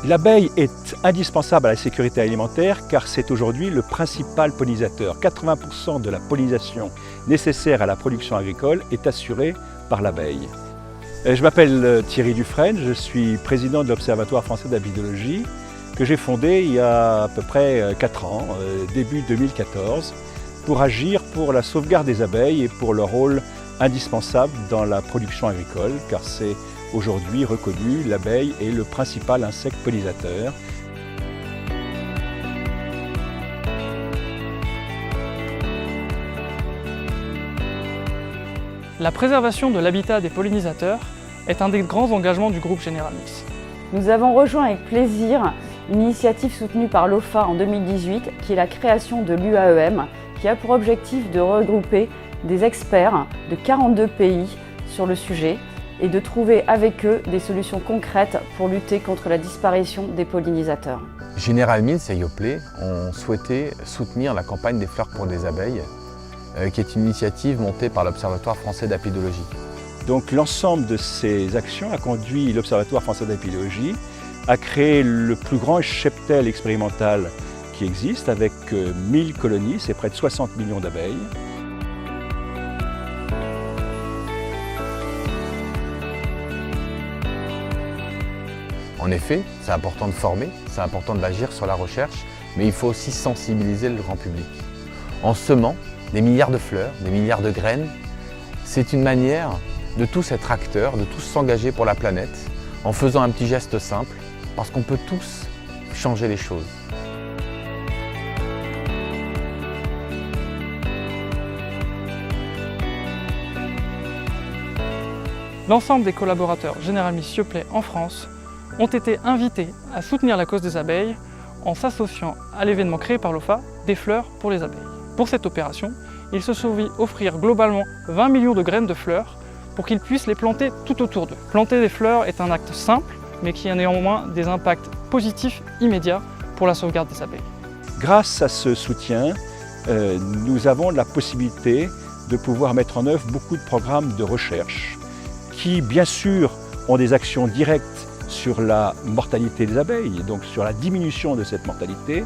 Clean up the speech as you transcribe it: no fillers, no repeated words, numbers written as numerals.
L'abeille est indispensable à la sécurité alimentaire car c'est aujourd'hui le principal pollinisateur. 80% de la pollinisation nécessaire à la production agricole est assurée par l'abeille. Je m'appelle Thierry Dufresne, je suis président de l'Observatoire français d'apidologie que j'ai fondé il y a à peu près 4 ans, début 2014, pour agir pour la sauvegarde des abeilles et pour leur rôle indispensable dans la production agricole car c'est aujourd'hui reconnu, l'abeille est le principal insecte pollinisateur. La préservation de l'habitat des pollinisateurs est un des grands engagements du groupe General Mills. Nous avons rejoint avec plaisir une initiative soutenue par l'OFA en 2018 qui est la création de l'UAEM qui a pour objectif de regrouper des experts de 42 pays sur le sujet et de trouver avec eux des solutions concrètes pour lutter contre la disparition des pollinisateurs. General Mills et Yoplait ont souhaité soutenir la campagne des fleurs pour des abeilles, qui est une initiative montée par l'Observatoire français d'apidologie. Donc l'ensemble de ces actions a conduit l'Observatoire français d'apidologie à créer le plus grand cheptel expérimental qui existe avec 1000 colonies, c'est près de 60 millions d'abeilles. En effet, c'est important de former, c'est important d'agir sur la recherche, mais il faut aussi sensibiliser le grand public. En semant des milliards de fleurs, des milliards de graines, c'est une manière de tous être acteurs, de tous s'engager pour la planète, en faisant un petit geste simple, parce qu'on peut tous changer les choses. L'ensemble des collaborateurs General Mills Yoplait en France ont été invités à soutenir la cause des abeilles en s'associant à l'événement créé par l'OFA des fleurs pour les abeilles. Pour cette opération, ils se sont vus offrir globalement 20 millions de graines de fleurs pour qu'ils puissent les planter tout autour d'eux. Planter des fleurs est un acte simple, mais qui a néanmoins des impacts positifs immédiats pour la sauvegarde des abeilles. Grâce à ce soutien, nous avons la possibilité de pouvoir mettre en œuvre beaucoup de programmes de recherche qui, bien sûr, ont des actions directes sur la mortalité des abeilles, donc sur la diminution de cette mortalité,